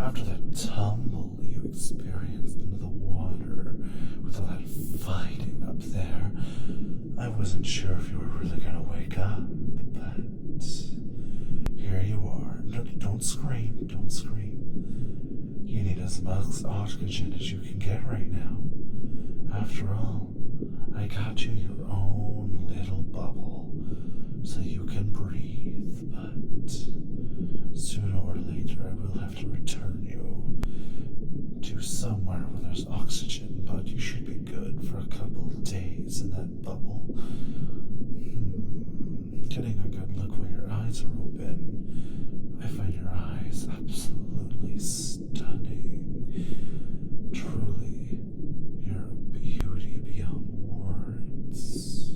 After that tumble you experienced into the water with all that fighting up there, I wasn't sure if you were really gonna wake up, but here you are. Don't scream, don't scream. You need as much oxygen as you can get right now. After all, I got you your own little bubble so you can breathe, but sooner or later I will have to return you to somewhere where there's oxygen, but you should be good for a couple of days in that bubble. Getting a good look while your eyes are open. I find your eyes absolutely stunning. Truly, you're a beauty beyond words.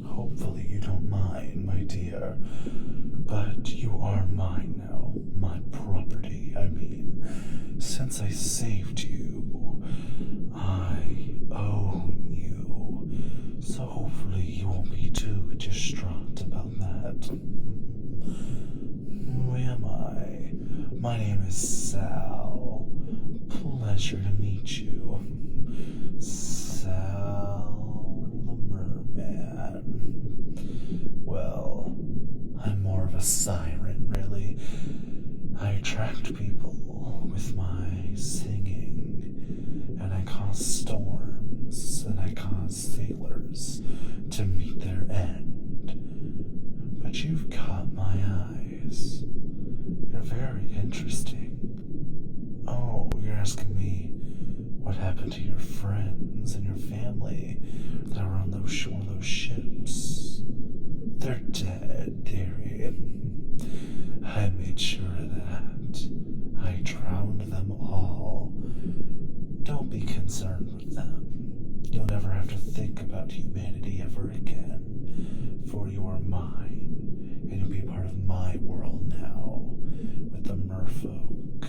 Hopefully you don't mind, my dear, but you are mine now. My property, I mean. Since I saved you, I own you. So hopefully you won't be too distraught about that. Who am I? My name is Sal. Pleasure to meet you. Sal the Merman. Well, I'm more of a siren, really. I attract people with my singing, and I cause storms, and I cause sailors to meet their end. But you've caught my eyes. You're very interesting. Oh, you're asking me what happened to your friends and your family that were on those ships. They're dead, dearie. I made sure of that. I drowned them all. Don't be concerned with them. You'll never have to think about humanity ever again, for you are mine, and you'll be part of my world now, with the merfolk.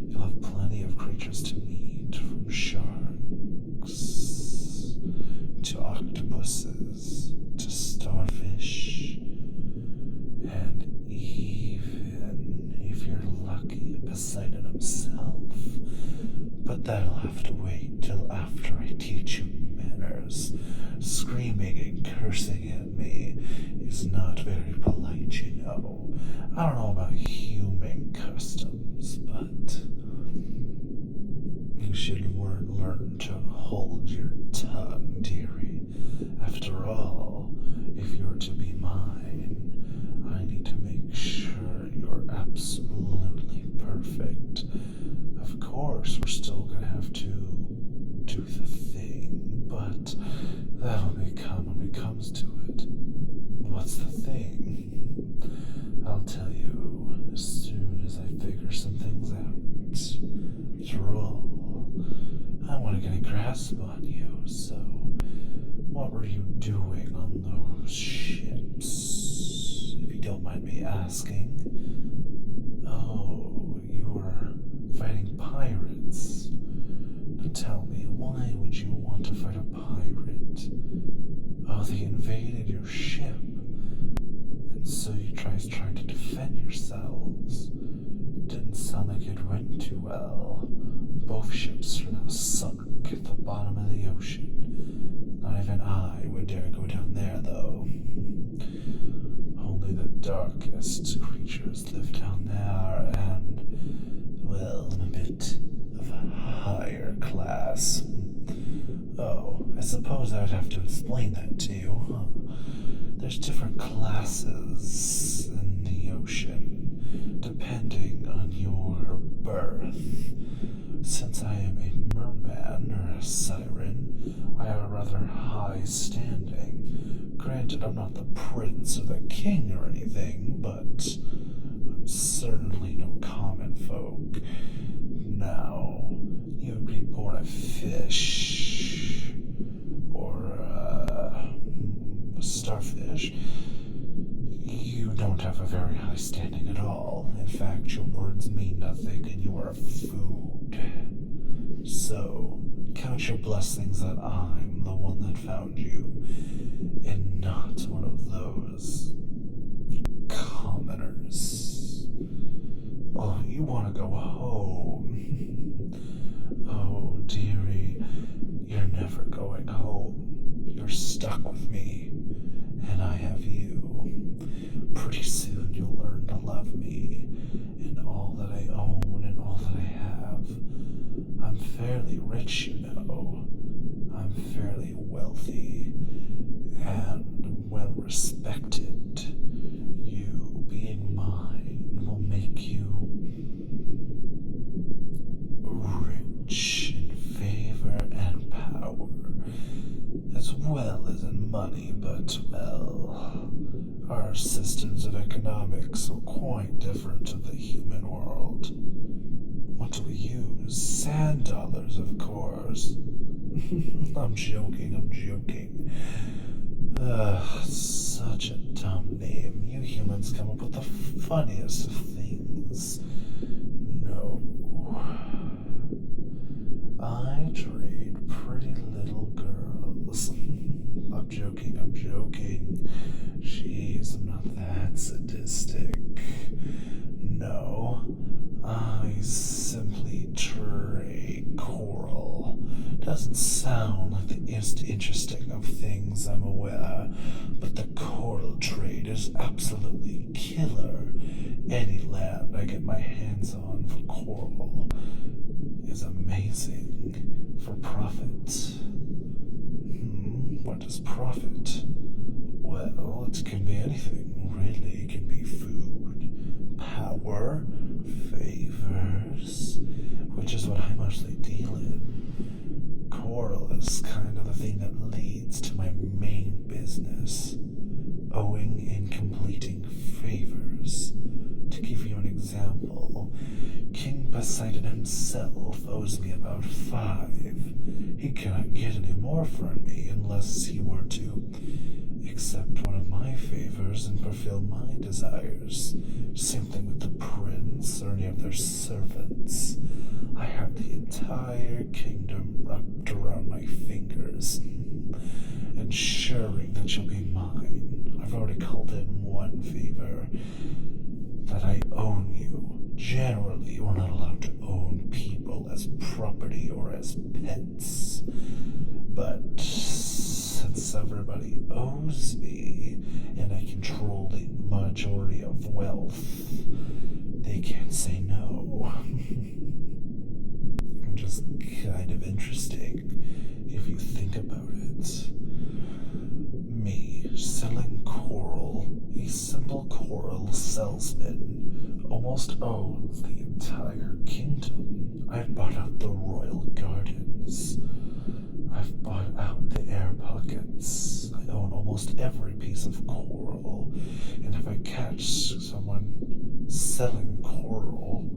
You'll have plenty of creatures to meet, from sharks, to octopuses, to starfish, and even, if you're lucky, Poseidon himself. But that'll have to wait till after I teach you manners. Screaming and cursing at me is not very polite, you know. I don't know about human customs, but you should learn to hold your tongue, dearie. After all, if you're to be mine, I need to make sure you're absolutely perfect. Of course, we're still gonna have to do the thing, but that'll become when it comes to it. What's the thing? I'll tell you as soon as I figure some things out. After all, I want to get a grasp on you, so what were you doing on those ships, if you don't mind me asking? Oh, you were fighting pirates. Now tell me, why would you want to fight a pirate? Oh, they invaded your ship, and so you tried to defend yourselves. Didn't sound like it went too well. Both ships are now sunk at the bottom of the ocean. Not even I would dare go down there, though. Only the darkest creatures live down there, and, well, I'm a bit of a higher class. Oh, I suppose I would have to explain that to you, huh? There's different classes in the ocean, depending on your birth. Since I am a merman or a siren, I have a rather high standing. Granted, I'm not the prince or the king or anything, but I'm certainly no common folk. Now, you would be born a fish, or a starfish. You don't have a very high standing at all. In fact, your words mean nothing, and you are food. So, count your blessings that I'm the one that found you, and not one of those commoners. Oh, you want to go home. Oh, dearie, you're never going home. You're stuck with me, and I have you. Pretty soon you'll learn to love me, and all that I own and all that I have. I'm fairly rich, you know. I'm fairly wealthy and well respected. You being mine will make you rich in favor and power, as well as in money, but, well, our systems of economics are quite different to the human world. What do we use? Sand dollars, of course. I'm joking. Such a dumb name. You humans come up with the funniest of things. No. I trade pretty little girls. I'm joking. Jeez, I'm not that sadistic. No. I simply trade coral. Doesn't sound like the most interesting of things, I'm aware, but the coral trade is absolutely killer. Any land I get my hands on for coral is amazing for profit. What is profit? Well, it can be anything, really. It can be food, power, favors, which is what I mostly deal in. Coral is kind of the thing that leads to my main business, owing and completing favors. To give you an example, King Poseidon himself owes me about 5. He cannot get any more from me unless he were to accept one of my favors and fulfill my desires. Same thing with the prince or any of their servants. I have the entire kingdom wrapped around my fingers, ensuring that you'll be mine. I've already called in one favor, that I own you. Generally, we're not allowed to own people as property or as pets. But since everybody owes me, and I control the majority of wealth, they can't say no. Just kind of interesting, if you think about it. Me, selling coral, a simple coral salesman, almost owns the entire kingdom. I've bought out the royal gardens. I've bought out the air pockets. I own almost every piece of coral. And if I catch someone selling coral,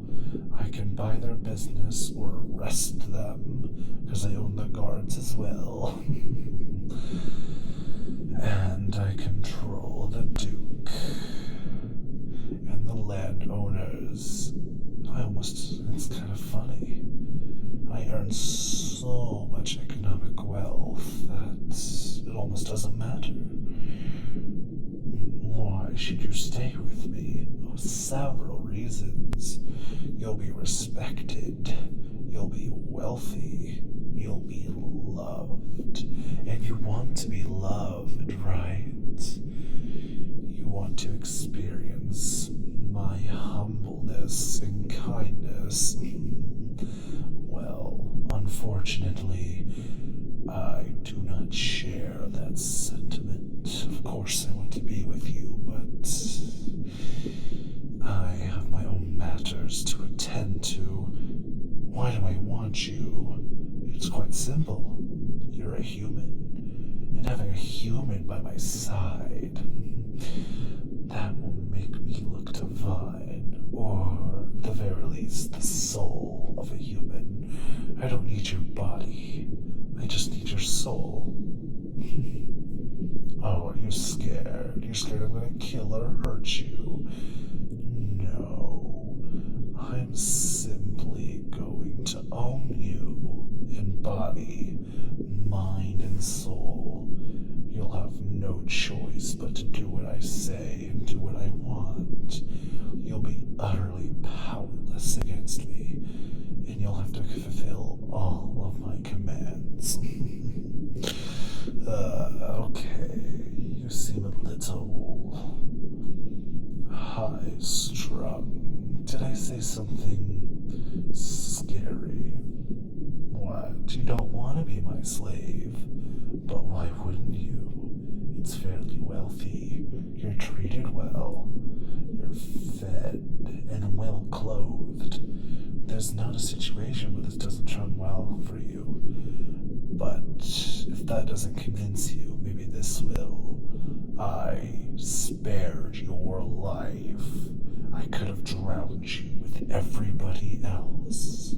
I can buy their business or arrest them, because I own the guards as well. And I control the Duke and the landowners. It's kind of funny. I earn so much economic wealth that it almost doesn't matter. Why should you stay with me? Oh, several reasons. You'll be respected. You'll be wealthy. You'll be loved. And you want to be loved, right? You want to experience my humbleness and kindness. Well, unfortunately, I do not share that sentiment. Of course, I want to be with you, but I have my own matters to attend to. Why do I want you? It's quite simple. You're a human, and having a human by my side, that will make me look divine, or at the very least, the soul of a human. I don't need your body. I just need your soul. Oh, are you scared? You're scared I'm gonna kill or hurt you? No. I'm simply going to own you in body, mind, and soul. You'll have no choice but to do what I say and do what I want. You'll be utterly powerless say something scary. What? You don't want to be my slave. But why wouldn't you? It's fairly wealthy. You're treated well. You're fed and well clothed. There's not a situation where this doesn't turn well for you. But if that doesn't convince you, maybe this will. I spared your life. I could have drowned you with everybody else.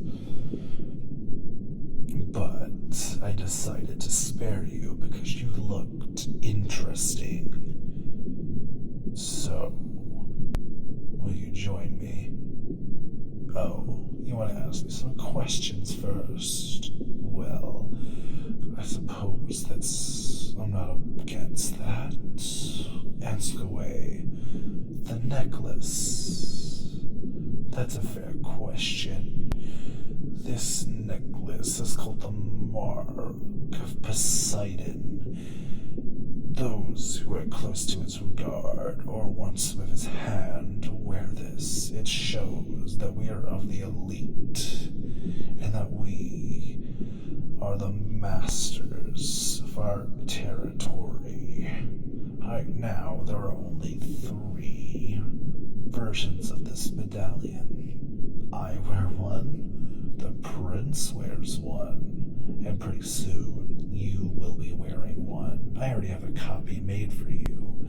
But I decided to spare you because you looked interesting. So, will you join me? Oh, you want to ask me some questions first? Well, I suppose I'm not against that. Ask away. The necklace. That's a fair question. This necklace is called the Mark of Poseidon. Those who are close to its regard or want some of his hand wear this. It shows that we are of the elite and that we are the masters of our territory. Right now, there are only 3 versions of this medallion. I wear one, the prince wears one, and pretty soon you will be wearing one. I already have a copy made for you.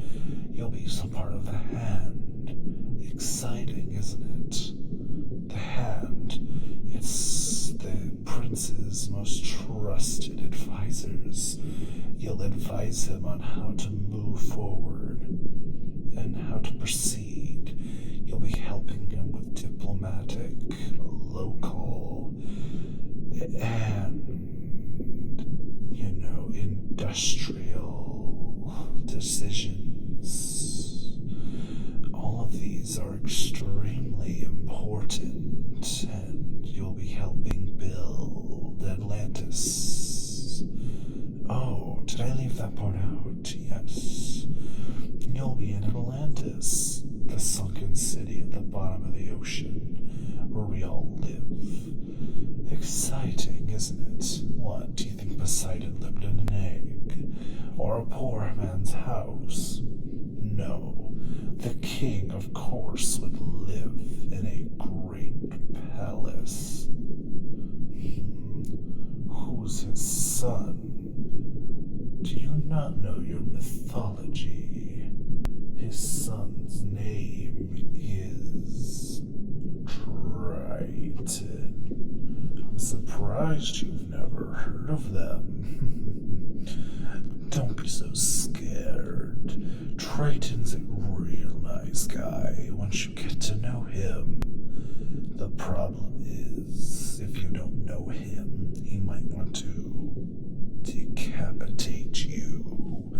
You'll be some part of the hand. Exciting, isn't it? The hand. It's the prince's most trusted advisors. You'll advise him on how to move forward and how to proceed. You'll be helping him with diplomatic, local, and, industrial decisions. All of these are extremely important, and you'll be helping build Atlantis. Oh, did I leave that part out? Yes. You'll be in Atlantis, the sunken city at the bottom of the ocean, where we all live. Exciting, isn't it? What, do you think Poseidon lived in an egg? Or a poor man's house? No. The king, of course, would live in a great palace. Who's his son? Do you not know your mythology? His son's name is Triton. I'm surprised you've never heard of them. Don't be so scared. Triton's a real nice guy once you get to know him. The problem is, if you don't know him, he might want to decapitate you.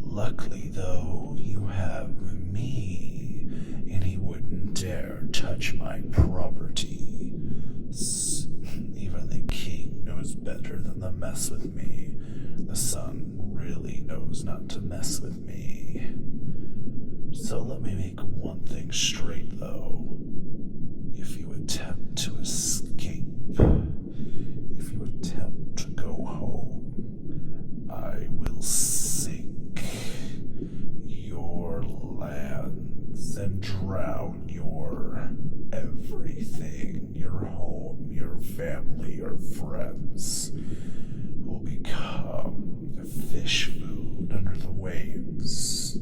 Luckily, though, you have me, and he wouldn't dare touch my property. Even the king knows better than to mess with me. The son really knows not to mess with me. So let me make one thing straight, though. If you attempt to escape, if you attempt to go home, I will sink your lands and drown your everything. Your home, your family, your friends will become fish food under the waves.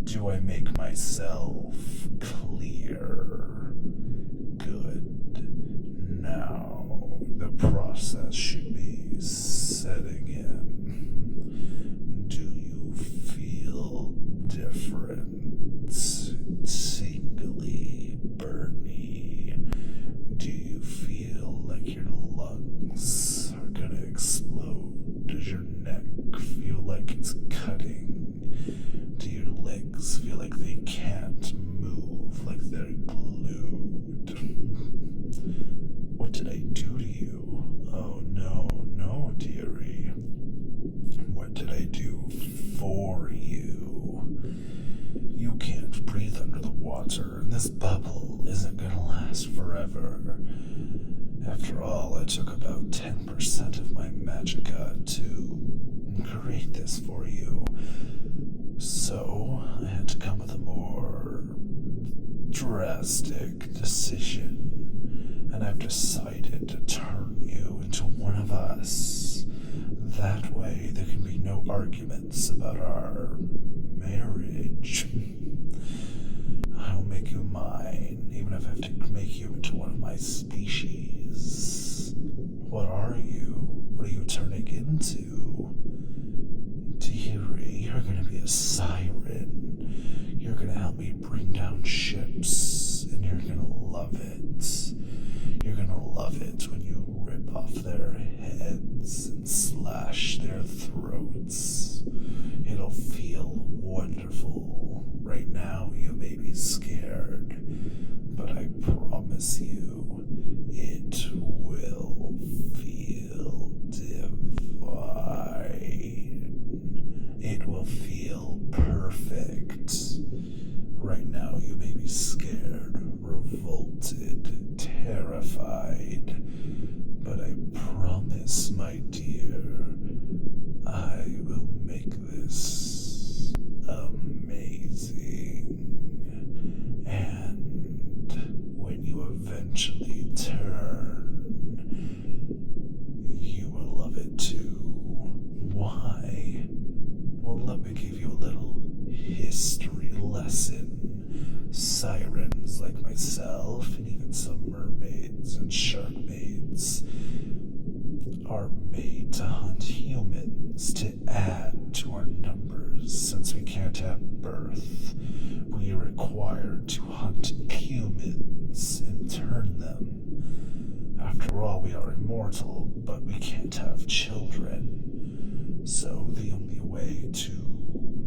Do I make myself clear? Good. Now, the process should be setting in. Do you feel different? Tingly, burny? Do you feel like your lungs are gonna explode? Does your neck feel like it's cutting? Do your legs feel like they can't move, like they're glued? What did I do to you? Oh, no, dearie. forever. After all, it took about 10% of my magicka to create this for you. So, I had to come with a more drastic decision, and I've decided to turn you into one of us. That way, there can be no arguments about our marriage. I'll make you mine, even if I have to make you into one of my species. What are you? What are you turning into? Dearie, you're gonna be a siren. You're gonna help me bring down ships, and you're gonna love it. You're gonna love it when you rip off their heads and slash their throats. It'll feel wonderful. Right now, you may be scared, but I promise you, it will feel divine. It will feel perfect. Right now, you may be scared, revolted, terrified, but I promise, my dear, I will make this amazing. And when you eventually turn, you will love it too. Why? Well, let me give you a little history lesson. Sirens like myself, and even some mermaids and shark maids, are made to hunt humans to add to our numbers. Since we can't have birth, we are required to hunt humans and turn them. After all, we are immortal, but we can't have children. So the only way to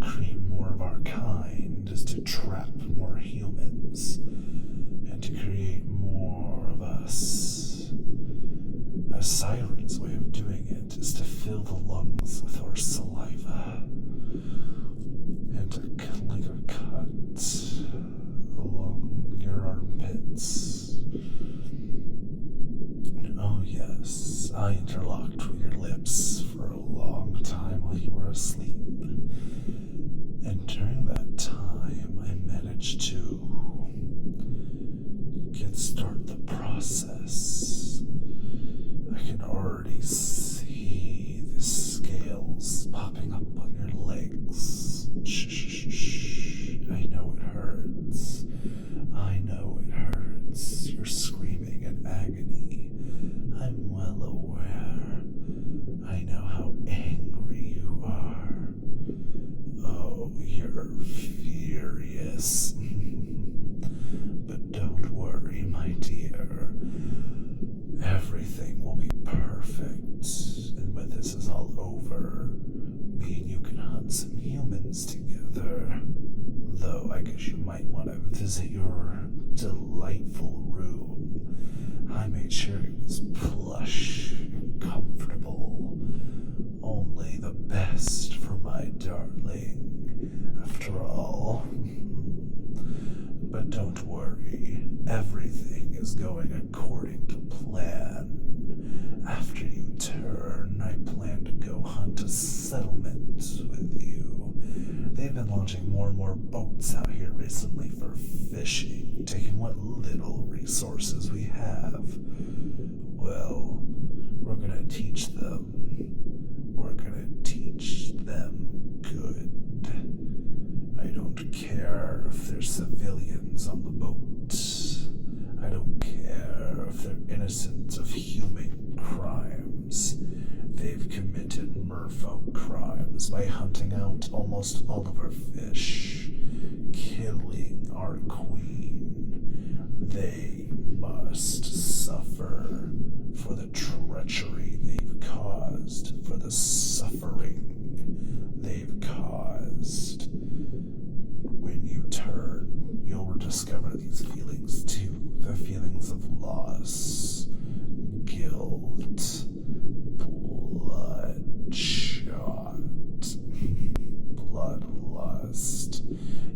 create more of our kind is to trap more humans and to create more of us. A siren's way of doing it is to fill the lungs with our saliva and to clear cuts along your armpits. Oh yes, I interlocked with your lips for a long time while you were asleep. And during that time, I managed to start the process. I can already see the scales popping up on your legs. Shh. I know it hurts. I know it hurts. You're screaming in agony. I'm well aware. I know how angry you are. Oh, you're furious. But don't worry, my dear. Everything will be perfect. And when this is all over, me and you can hunt some humans together. Though I guess you might want to visit your delightful room. I made sure it was plush and comfortable. Only the best for my darling, after all. But don't worry, everything is going according to plan. After you turn, I plan to go hunt a settlement with you. They've been launching more and more boats out here recently for fishing, taking what little resources we have. Well, we're gonna teach them. We're gonna teach them good. I don't care if there's civilians on the boat. I don't care if they're innocent of human crimes. They've committed merfolk crimes by hunting out almost all of our fish, killing our queen. They must suffer for the treachery they've caused, for the suffering they've caused. When you turn, you'll discover these feelings too. The feelings of loss, guilt, bloodshot, bloodlust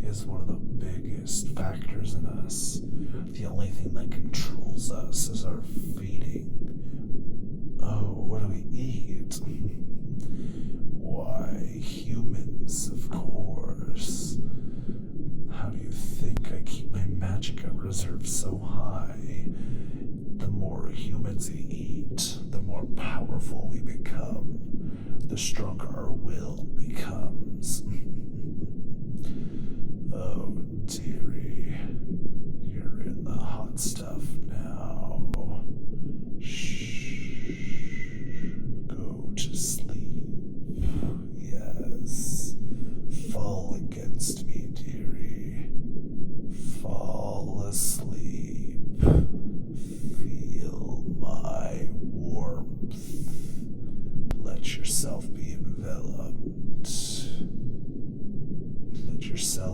is one of the biggest factors in us. The only thing that controls humans eat, the more powerful we become, the stronger our will becomes. Oh, dearie, you're in the hot stuff now. Shh. Go to sleep. Yes. Fall against me, dearie. Fall asleep. Feel my warmth. Let yourself be enveloped. Let yourself